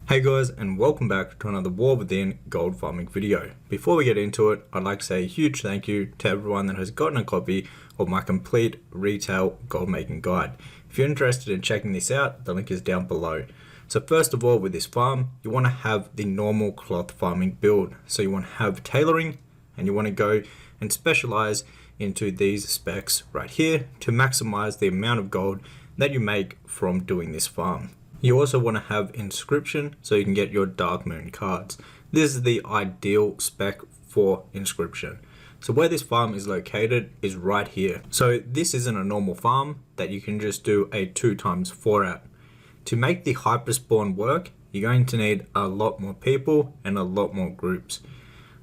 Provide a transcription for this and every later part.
Hey guys, and welcome back to another War Within gold farming video. Before we get into it, I'd like to say a huge thank you to everyone that has gotten a copy of my complete retail gold making guide. If you're interested in checking this out, the link is down below. So first of all, with this farm, you want to have the normal cloth farming build. So you want to have tailoring, and you want to go and specialize into these specs right here to maximize the amount of gold that you make from doing this farm. You also want to have inscription so you can get your dark moon cards. This is the ideal spec for inscription. So where this farm is located is right here. So this isn't a normal farm that you can just do a 2x4 at. To make the HYPERSPAWN work, you're going to need a lot more people and a lot more groups.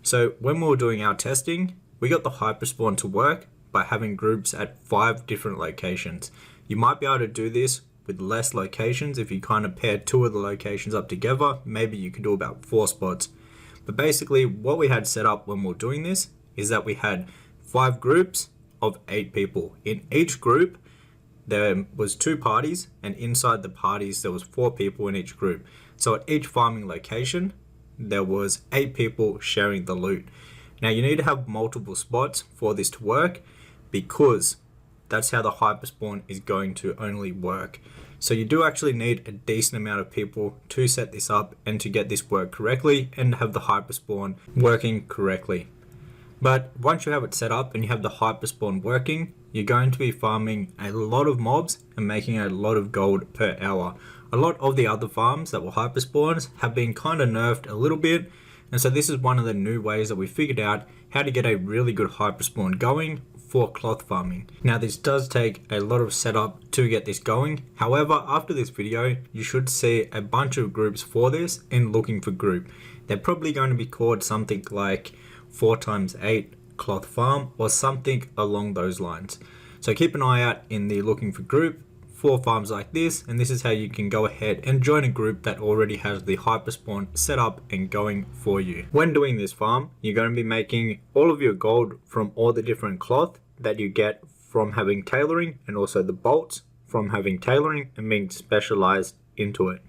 So when we were doing our testing, we got the HYPERSPAWN to work by having groups at 5 different locations. You might be able to do this with less locations. If you kind of pair 2 of the locations up together, maybe you can do about 4 spots. But basically what we had set up when we were doing this is that we had 5 groups of 8 people. In each group there was 2 parties, and inside the parties there was 4 people in each group. So at each farming location there was 8 people sharing the loot. Now you need to have multiple spots for this to work, because that's how the HYPERSPAWN is going to only work. So you do actually need a decent amount of people to set this up and to get this work correctly and have the HYPERSPAWN working correctly. But once you have it set up and you have the HYPERSPAWN working, you're going to be farming a lot of mobs and making a lot of gold per hour. A lot of the other farms that were HYPERSPAWNs have been kind of nerfed a little bit, and so this is one of the new ways that we figured out how to get a really good HYPERSPAWN going for cloth farming. Now this does take a lot of setup to get this going. However, after this video, you should see a bunch of groups for this in looking for group. They're probably going to be called something like 4x8 cloth farm or something along those lines. So keep an eye out in the looking for group for farms like this, and this is how you can go ahead and join a group that already has the HYPERSPAWN set up and going for you. When doing this farm, you're going to be making all of your gold from all the different cloth that you get from having tailoring, and also the bolts from having tailoring and being specialized into it.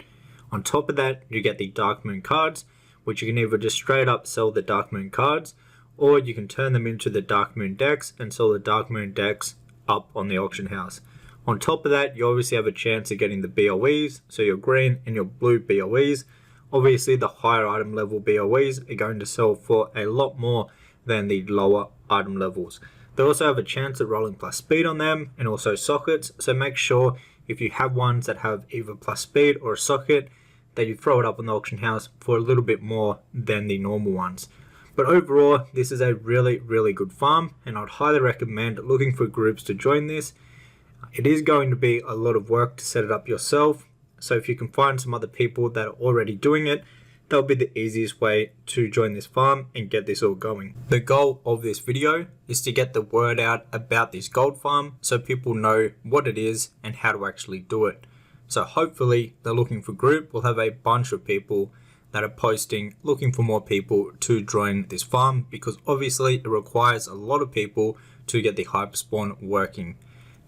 On top of that, you get the dark moon cards, which you can either just straight up sell the dark moon cards, or you can turn them into the dark moon decks and sell the dark moon decks up on the auction house. On top of that, you obviously have a chance of getting the BOEs, so your green and your blue BOEs. Obviously the higher item level BOEs are going to sell for a lot more than the lower item levels. They also have a chance of rolling plus speed on them, and also sockets, so make sure if you have ones that have either plus speed or a socket that you throw it up on the auction house for a little bit more than the normal ones. But overall, this is a really good farm, and I'd highly recommend looking for groups to join this. It is going to be a lot of work to set it up yourself, so if you can find some other people that are already doing it, that'll be the easiest way to join this farm and get this all going. The goal of this video is to get the word out about this gold farm so people know what it is and how to actually do it. So hopefully the looking for group will have a bunch of people that are posting looking for more people to join this farm, because obviously it requires a lot of people to get the HYPERSPAWN working.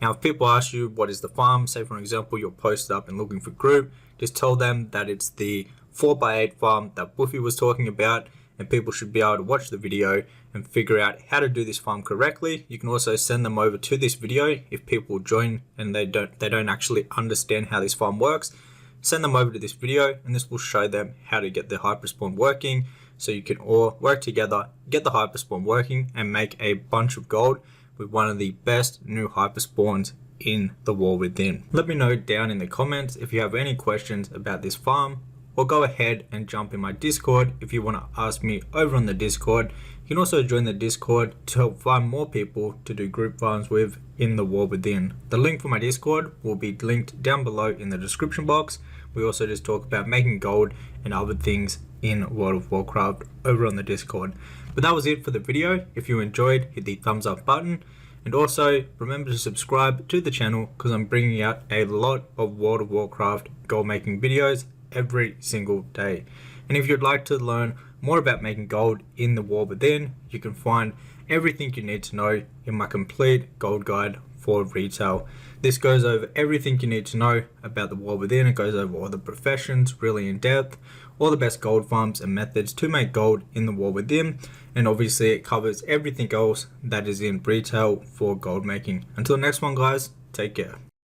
Now if people ask you what is the farm, say for example you're posted up and looking for group, just tell them that it's the 4x8 farm that Buffy was talking about, and people should be able to watch the video and figure out how to do this farm correctly. You can also send them over to this video if people join and they don't actually understand how this farm works. Send them over to this video and this will show them how to get the HYPERSPAWN working, so you can all work together, get the HYPERSPAWN working and make a bunch of gold with one of the best new HYPERSPAWNs in the War Within. Let me know down in the comments if you have any questions about this farm, or go ahead and jump in my Discord if you want to ask me over on the Discord. You can also join the Discord to help find more people to do group farms with in the War Within. The link for my Discord will be linked down below in the description box. We also just talk about making gold and other things in World of Warcraft over on the Discord. But that was it for the video. If you enjoyed, hit the thumbs up button, and also remember to subscribe to the channel, because I'm bringing out a lot of World of Warcraft gold making videos every single day. And if you'd like to learn more about making gold in the War Within, you can find everything you need to know in my complete gold guide for for retail. This goes over everything you need to know about the world within. It goes over all the professions really in depth, all the best gold farms and methods to make gold in the world within, and obviously it covers everything else that is in retail for gold making. Until next one guys, take care.